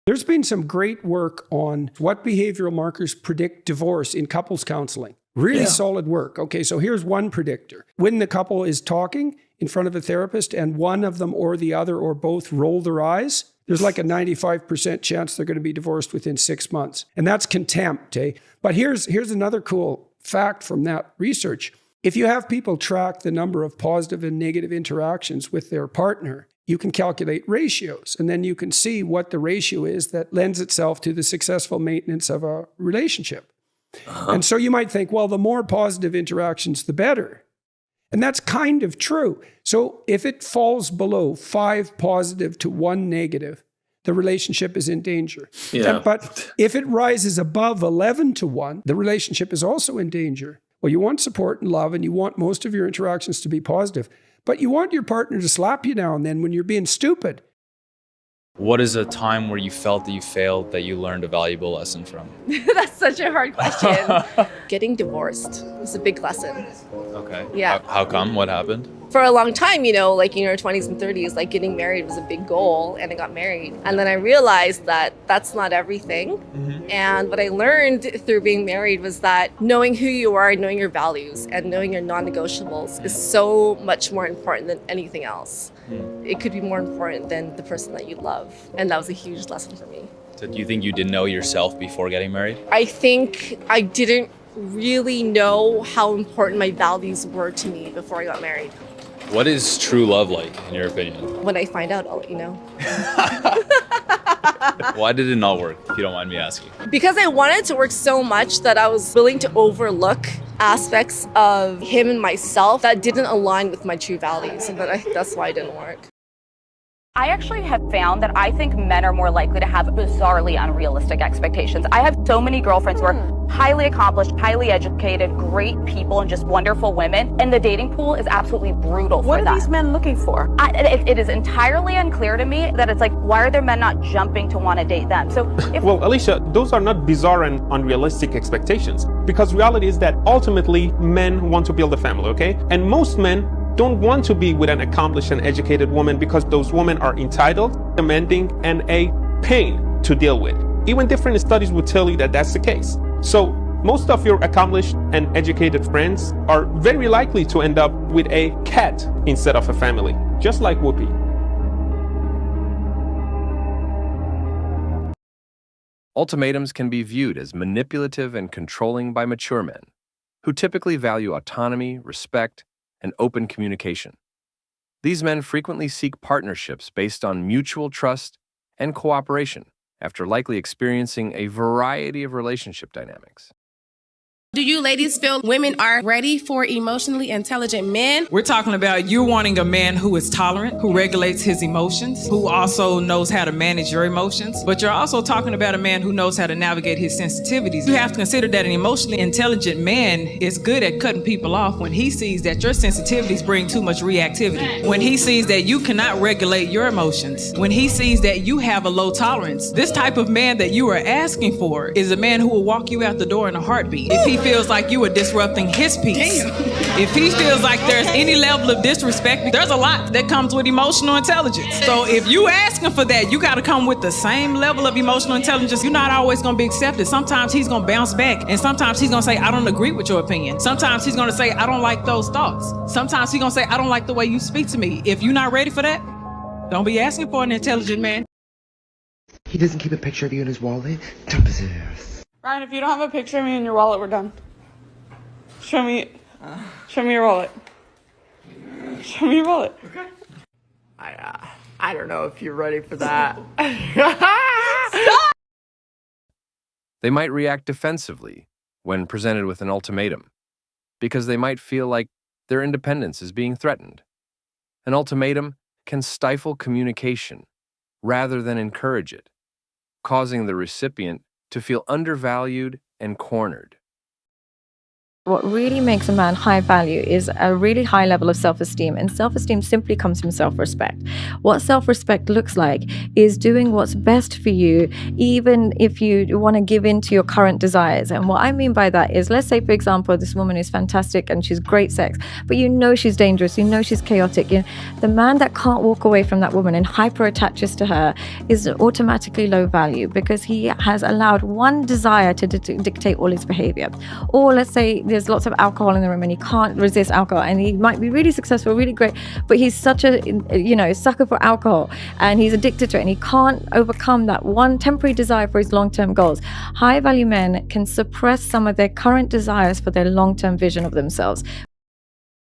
There's been some great work on what behavioral markers predict divorce in couples counseling. Really solid work. Okay, so here's one predictor. When the couple is talking in front of a therapist and one of them or the other or both roll their eyes, there's like a 95% chance they're going to be divorced within 6 months. And that's contempt, eh? But here's another cool fact from that research. If you have people track the number of positive and negative interactions with their partner, you can calculate ratios, and then you can see what the ratio is that lends itself to the successful maintenance of a relationship. And so you might think, well, the more positive interactions, the better. And that's kind of true. So if it falls below 5 positive to 1 negative, the relationship is in danger. But if it rises above 11 to 1, the relationship is also in danger. Well, you want support and love, and you want most of your interactions to be positive. But you want your partner to slap you now and then when you're being stupid. What is a time where you felt that you failed that you learned a valuable lesson from? That's such a hard question. Getting divorced was a big lesson. Okay. Yeah. How come? What happened? For a long time, like in your 20s and 30s, like getting married was a big goal, and I got married. And then I realized that that's not everything. Mm-hmm. And what I learned through being married was that knowing who you are, knowing your values, and knowing your non-negotiables is so much more important than anything else. It could be more important than the person that you love. And that was a huge lesson for me. So do you think you didn't know yourself before getting married? I think I didn't really know how important my values were to me before I got married. What is true love like, in your opinion? When I find out, I'll let you know. Why did it not work, if you don't mind me asking? Because I wanted to work so much that I was willing to overlook aspects of him and myself that didn't align with my true values. And that's why it didn't work. I actually have found that I think men are more likely to have bizarrely unrealistic expectations. I have so many girlfriends who are highly accomplished, highly educated, great people, and just wonderful women. And the dating pool is absolutely brutal for them. What are these men looking for? It is entirely unclear to me that it's like, why are their men not jumping to want to date them? So, well, Alicia, those are not bizarre and unrealistic expectations, because reality is that ultimately men want to build a family, okay? And most men don't want to be with an accomplished and educated woman because those women are entitled, demanding, and a pain to deal with. Even different studies would tell you that that's the case. So most of your accomplished and educated friends are very likely to end up with a cat instead of a family, just like Whoopi. Ultimatums can be viewed as manipulative and controlling by mature men, who typically value autonomy, respect, and open communication. These men frequently seek partnerships based on mutual trust and cooperation after likely experiencing a variety of relationship dynamics. Do you ladies feel women are ready for emotionally intelligent men? We're talking about you wanting a man who is tolerant, who regulates his emotions, who also knows how to manage your emotions. But you're also talking about a man who knows how to navigate his sensitivities. You have to consider that an emotionally intelligent man is good at cutting people off when he sees that your sensitivities bring too much reactivity. When he sees that you cannot regulate your emotions. When he sees that you have a low tolerance. This type of man that you are asking for is a man who will walk you out the door in a heartbeat. If he feels like you are disrupting his peace. If he feels like there's any level of disrespect, there's a lot that comes with emotional intelligence. So if you asking for that, you got to come with the same level of emotional intelligence. You're not always going to be accepted. Sometimes he's going to bounce back, and sometimes he's going to say, I don't agree with your opinion. Sometimes he's going to say, I don't like those thoughts. Sometimes he's going to say, I don't like the way you speak to me. If you're not ready for that, don't be asking for an intelligent man. He doesn't keep a picture of you in his wallet. Dump his ass. Ryan, if you don't have a picture of me in your wallet, we're done. Show me your wallet. Show me your wallet. Okay. I don't know if you're ready for that. Stop! They might react defensively when presented with an ultimatum, because they might feel like their independence is being threatened. An ultimatum can stifle communication rather than encourage it, causing the recipient to feel undervalued and cornered. What really makes a man high value is a really high level of self-esteem, and self-esteem simply comes from self-respect. What self-respect looks like is doing what's best for you, even if you want to give in to your current desires. And what I mean by that is, let's say, for example, this woman is fantastic and she's great sex, but you know she's dangerous, you know she's chaotic. The man that can't walk away from that woman and hyper attaches to her is automatically low value, because he has allowed one desire to dictate all his behavior. Or let's say there's lots of alcohol in the room and he can't resist alcohol, and he might be really successful, really great, but he's such a sucker for alcohol and he's addicted to it, and he can't overcome that one temporary desire for his long-term goals. High value men can suppress some of their current desires for their long-term vision of themselves.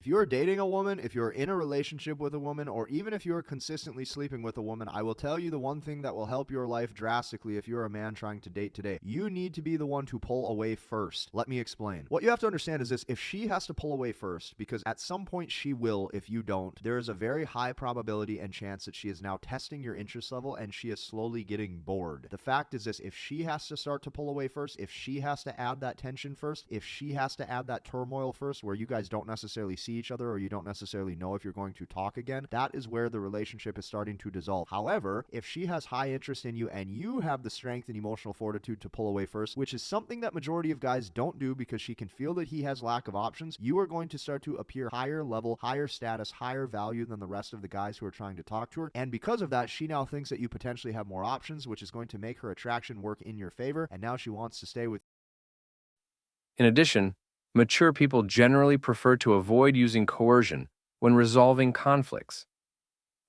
If you're dating a woman, if you're in a relationship with a woman, or even if you're consistently sleeping with a woman, I will tell you the one thing that will help your life drastically if you're a man trying to date today. You need to be the one to pull away first. Let me explain. What you have to understand is this: if she has to pull away first, because at some point she will if you don't, there is a very high probability and chance that she is now testing your interest level and she is slowly getting bored. The fact is this: if she has to start to pull away first, if she has to add that tension first, if she has to add that turmoil first where you guys don't necessarily see each other or you don't necessarily know if you're going to talk again, that is where the relationship is starting to dissolve. However, if she has high interest in you and you have the strength and emotional fortitude to pull away first, which is something that majority of guys don't do because she can feel that he has lack of options, you are going to start to appear higher level, higher status, higher value than the rest of the guys who are trying to talk to her. And because of that, she now thinks that you potentially have more options, which is going to make her attraction work in your favor, and now she wants to stay with you. In addition, mature people generally prefer to avoid using coercion when resolving conflicts.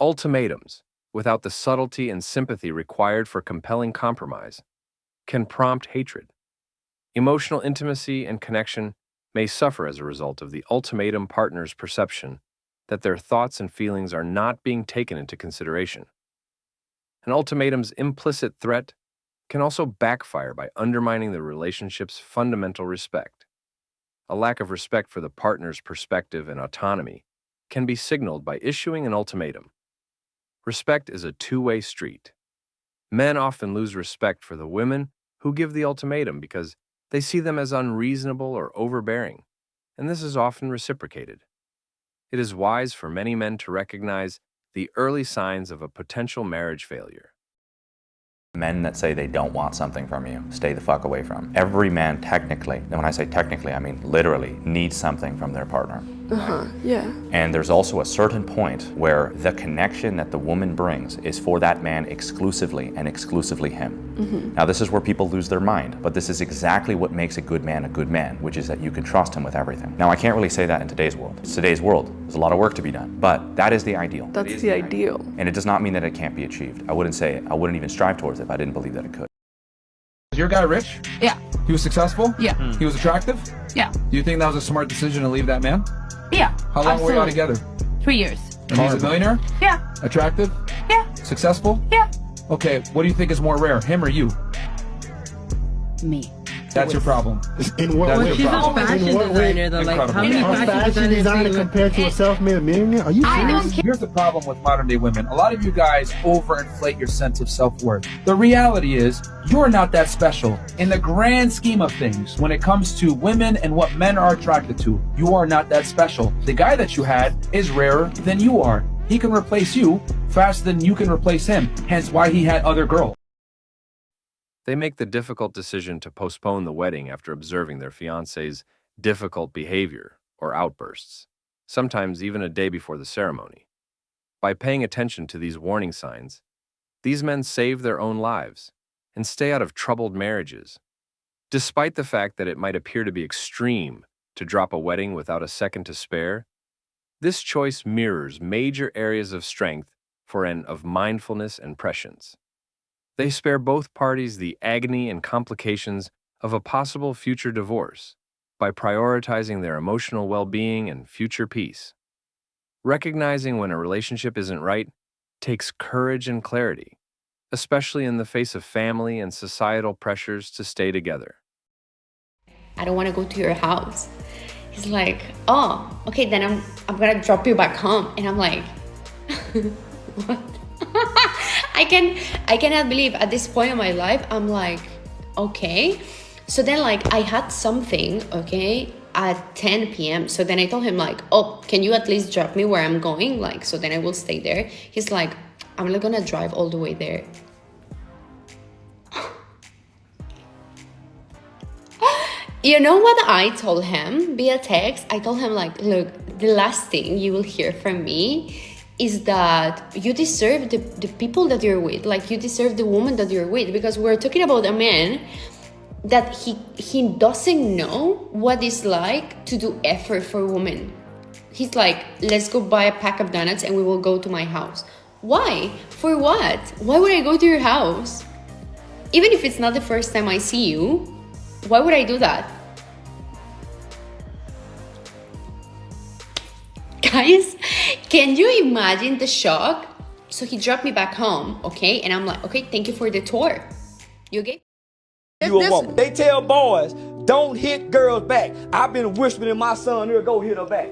Ultimatums, without the subtlety and sympathy required for compelling compromise, can prompt hatred. Emotional intimacy and connection may suffer as a result of the ultimatum partner's perception that their thoughts and feelings are not being taken into consideration. An ultimatum's implicit threat can also backfire by undermining the relationship's fundamental respect. A lack of respect for the partner's perspective and autonomy can be signaled by issuing an ultimatum. Respect is a two-way street. Men often lose respect for the women who give the ultimatum because they see them as unreasonable or overbearing, and this is often reciprocated. It is wise for many men to recognize the early signs of a potential marriage failure. Men that say they don't want something from you, stay the fuck away from. Every man technically, and when I say technically, I mean literally, needs something from their partner. Yeah. And there's also a certain point where the connection that the woman brings is for that man exclusively and exclusively him. Now this is where people lose their mind, but this is exactly what makes a good man, which is that you can trust him with everything. Now I can't really say that in today's world. It's today's world. There's a lot of work to be done, but that is the ideal. That's the ideal. And it does not mean that it can't be achieved. I wouldn't even strive towards it if I didn't believe that it could. Is your guy rich? Yeah. He was successful? Yeah. He was attractive? Yeah. Do you think that was a smart decision to leave that man? Yeah. How long were y'all together? 3 years. And he's a millionaire? Yeah. Attractive? Yeah. Successful? Yeah. Okay, what do you think is more rare, him or you? Me. That's your problem. In what way? She's a fashion designer though. Like, how many fashion designer compared to a self-made millionaire? Are you serious? Here's the problem with modern day women. A lot of you guys overinflate your sense of self-worth. The reality is, you're not that special. In the grand scheme of things, when it comes to women and what men are attracted to, you are not that special. The guy that you had is rarer than you are. He can replace you faster than you can replace him, hence why he had other girls. They make the difficult decision to postpone the wedding after observing their fiancé's difficult behavior or outbursts, sometimes even a day before the ceremony. By paying attention to these warning signs, these men save their own lives and stay out of troubled marriages. Despite the fact that it might appear to be extreme to drop a wedding without a second to spare, this choice mirrors major areas of strength for and of mindfulness and prescience. They spare both parties the agony and complications of a possible future divorce by prioritizing their emotional well-being and future peace. Recognizing when a relationship isn't right takes courage and clarity, especially in the face of family and societal pressures to stay together. I don't want to go to your house. He's like, oh, okay, then I'm gonna drop you back home. And I'm like, what? I cannot believe at this point in my life, I'm like, okay. So then like I had something, okay, at 10 p.m. So then I told him like, oh, can you at least drop me where I'm going? Like, so then I will stay there. He's like, I'm not gonna drive all the way there. You know what I told him via text? I told him like, look, the last thing you will hear from me is that you deserve the people that you're with. Like, you deserve the woman that you're with, because we're talking about a man that he doesn't know what it's like to do effort for a woman. He's like, let's go buy a pack of donuts and we will go to my house. Why? For what? Why would I go to your house? Even if it's not the first time I see you, why would I do that? Guys, can you imagine the shock? So he dropped me back home, okay? And I'm like, okay, thank you for the tour. You okay? You a woman. They tell boys, don't hit girls back. I've been whispering in my son ear, go hit her back.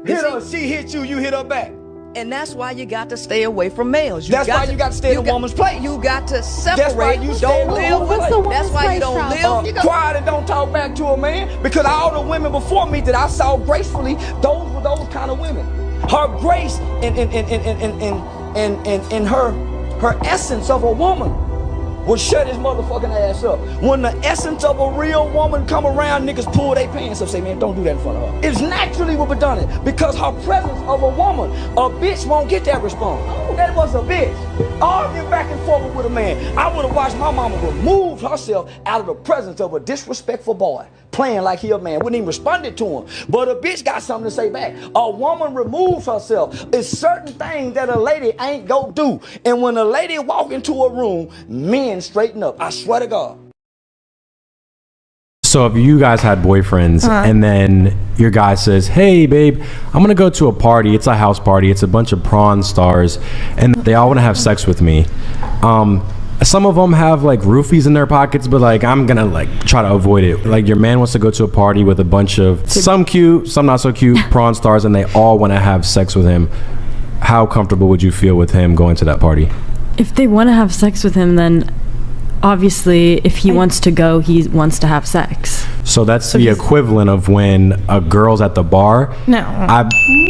Hit her, she hit you, you hit her back. And that's why you got to stay away from males. That's why you got to stay in a woman's place. You got to separate. That's why you don't live. That's why you don't live. Quiet and don't talk back to a man, because all the women before me that I saw gracefully, those were those kind of women. Her grace and her essence of a woman will shut his motherfucking ass up. When the essence of a real woman come around, niggas pull their pants up, say, man, don't do that in front of her. It's naturally what we done it, because her presence of a woman, a bitch won't get that response. Oh, that was a bitch. Arguing back and forth with a man. I would have watched my mama remove herself out of the presence of a disrespectful boy, playing like he a man, wouldn't even responded to him. But a bitch got something to say back. A woman removes herself. It's certain things that a lady ain't go do. And when a lady walk into a room, men straighten up. I swear to God. So if you guys had boyfriends and then your guy says, hey babe, I'm gonna go to a party, it's a house party, it's a bunch of prawn stars, and they all wanna have sex with me. Some of them have like roofies in their pockets, but like I'm gonna like try to avoid it. Like your man wants to go to a party with a bunch of some cute, some not so cute prawn stars, and they all wanna have sex with him. How comfortable would you feel with him going to that party? If they want to have sex with him, then obviously if he wants to go, he wants to have sex. So that's the equivalent of when a girl's at the bar. No.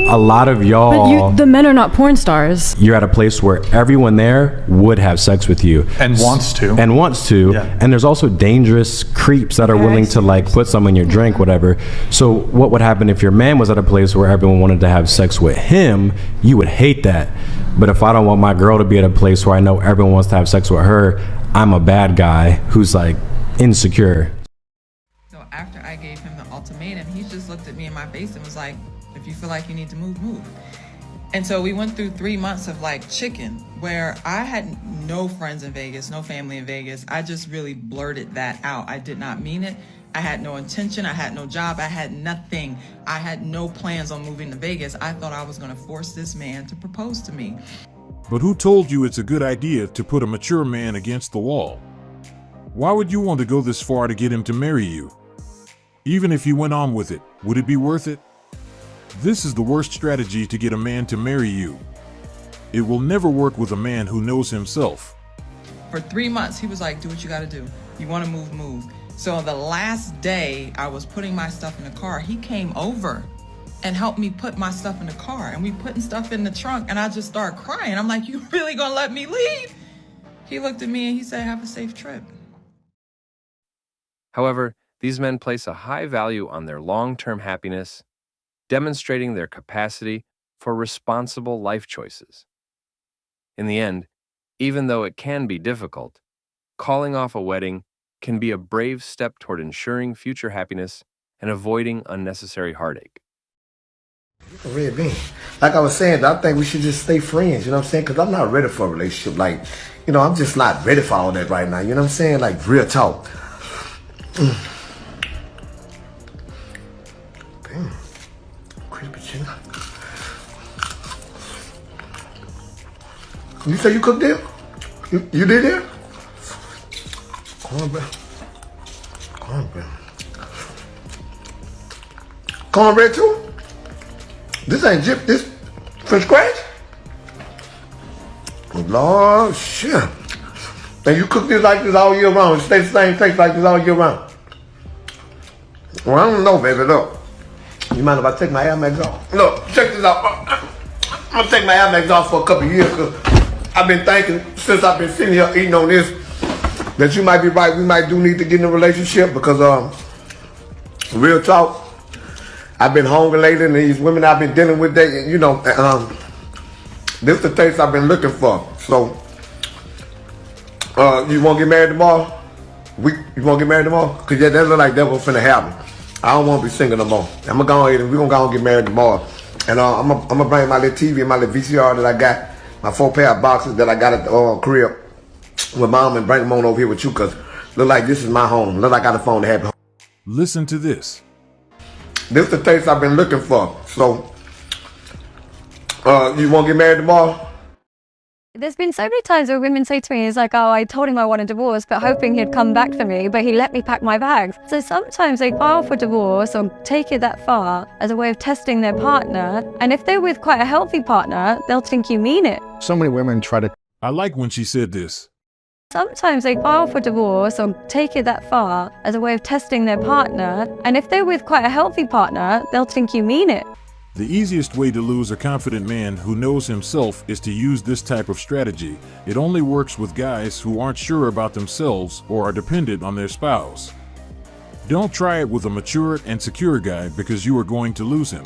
A lot of y'all... But the men are not porn stars. You're at a place where everyone there would have sex with you. And wants to. And wants to. Yeah. And there's also dangerous creeps that are willing to like put some in your drink, whatever. So what would happen if your man was at a place where everyone wanted to have sex with him? You would hate that. But if I don't want my girl to be at a place where I know everyone wants to have sex with her, I'm a bad guy who's like insecure. So after I gave him the ultimatum, he just looked at me in my face and was like, if you feel like you need to move, move. And so we went through 3 months of like chicken, where I had no friends in Vegas, no family in Vegas. I just really blurted that out. I did not mean it. I had no intention. I had no job. I had nothing. I had no plans on moving to Vegas. I thought I was going to force this man to propose to me. But who told you it's a good idea to put a mature man against the wall? Why would you want to go this far to get him to marry you? Even if you went on with it, would it be worth it? This is the worst strategy to get a man to marry you. It will never work with a man who knows himself. For 3 months, he was like, do what you got to do. You want to move, move. So the last day I was putting my stuff in the car, he came over and helped me put my stuff in the car, and we putting stuff in the trunk, and I just started crying. I'm like, you really gonna let me leave? He looked at me and he said, have a safe trip. However, these men place a high value on their long-term happiness, demonstrating their capacity for responsible life choices. In the end, even though it can be difficult, calling off a wedding can be a brave step toward ensuring future happiness and avoiding unnecessary heartache. Red bean. Like I was saying, I think we should just stay friends, you know what I'm saying? Because I'm not ready for a relationship. Like, you know, I'm just not ready for all that right now, you know what I'm saying? Like, real talk. Damn. Crispy chicken. You say you cooked there? You did there? Cornbread. Cornbread. Cornbread too? This ain't Jip, this from scratch? Oh, Lord, shit. And you cook this like this all year round. It stays the same taste like this all year round. Well, I don't know, baby. Look, you mind if I take my Air Max off? Look, check this out. I'm gonna take my Air Max off for a couple of years because I've been thinking since I've been sitting here eating on this that you might be right. We might do need to get in a relationship because, real talk, I've been hungry lately, and these women I've been dealing with, they, you know, this is the taste I've been looking for. So, you want to get married tomorrow? You want to get married tomorrow? Because yeah, that look like that's what's finna happen. I don't want to be single no more. I'm going to go ahead and we're going to go and get married tomorrow. And I'm going to bring my little TV and my little VCR that I got, my 4 pair of boxes that I got at the crib with mom, and bring them on over here with you because look like this is my home. Look like I got a phone to have home. Listen to this. This is the taste I've been looking for. So, you want to get married tomorrow? There's been so many times where women say to me, it's like, oh, I told him I want a divorce, but hoping he'd come back for me, but he let me pack my bags. So sometimes they file for divorce or take it that far as a way of testing their partner. And if they're with quite a healthy partner, they'll think you mean it. So many women try to... I like when she said this. Sometimes they file for divorce or take it that far as a way of testing their partner. And if they're with quite a healthy partner, they'll think you mean it. The easiest way to lose a confident man who knows himself is to use this type of strategy. It only works with guys who aren't sure about themselves or are dependent on their spouse. Don't try it with a mature and secure guy because you are going to lose him.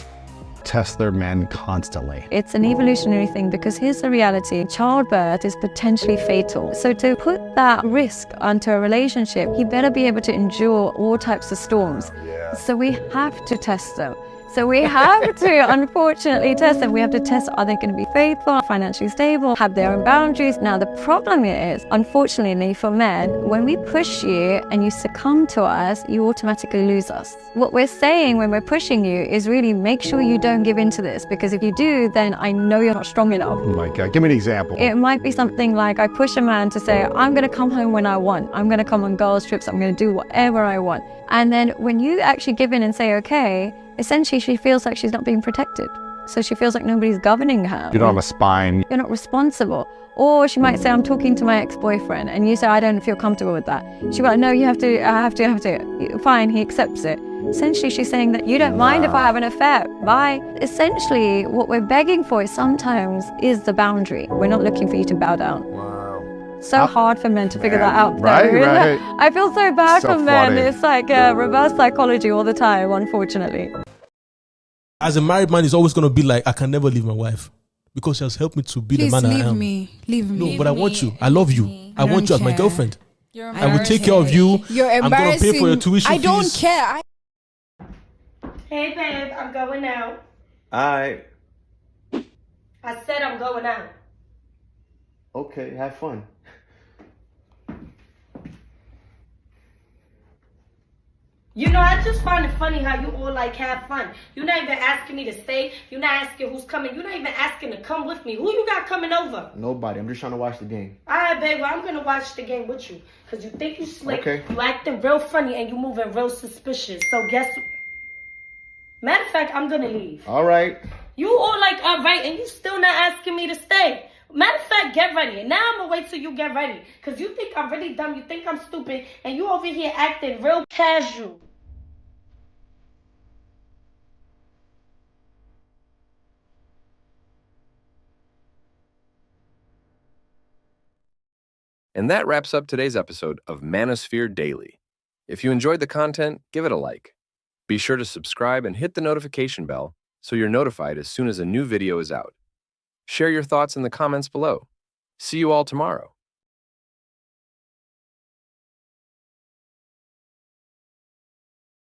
Test their men constantly. It's an evolutionary thing because here's the reality. Childbirth is potentially fatal. So to put that risk onto a relationship, he better be able to endure all types of storms. So we have to test them. So we have to, unfortunately, test them. We have to test, are they going to be faithful, financially stable, have their own boundaries? Now, the problem is, unfortunately, for men, when we push you and you succumb to us, you automatically lose us. What we're saying when we're pushing you is really make sure you don't give in to this, because if you do, then I know you're not strong enough. Oh my God, give me an example. It might be something like I push a man to say, I'm going to come home when I want. I'm going to come on girls' trips. I'm going to do whatever I want. And then when you actually give in and say, okay, essentially she feels like she's not being protected. So she feels like nobody's governing her. You don't have a spine. You're not responsible. Or she might say, I'm talking to my ex-boyfriend, and you say, I don't feel comfortable with that. She'll be like, no, you have to, I have to. Fine, he accepts it. Essentially, she's saying that you don't mind if I have an affair. Bye. Essentially, what we're begging for sometimes is the boundary. We're not looking for you to bow down. So hard for men to figure that out. Right, right. I feel so bad So for men. funny. It's like reverse psychology all the time, unfortunately. As a married man, it's always going to be like, I can never leave my wife because she has helped me to be the man I am. Leave me. No, but I want you. I love you. I want you as my girlfriend. I will take care of you. You're I'm going to pay for your tuition I don't fees. care. Hey, babe, I'm going out. Alright, I said I'm going out. okay, have fun. You know, I just find it funny how you all like have fun. You're not even asking me to stay. You're not asking who's coming. You're not even asking to come with me. Who you got coming over? Nobody, I'm just trying to watch the game. All right, babe, well, I'm going to watch the game with you. Because you think you slick. Okay. You acting real funny and you moving real suspicious. So guess what? Matter of fact, I'm going to leave. Alright. You all like, all right, and you still not asking me to stay. Matter of fact, get ready. And now I'm going to wait till you get ready. Because you think I'm really dumb. You think I'm stupid. And you over here acting real casual. And that wraps up today's episode of Manosphere Daily. If you enjoyed the content, give it a like. Be sure to subscribe and hit the notification bell so you're notified as soon as a new video is out. Share your thoughts in the comments below. See you all tomorrow.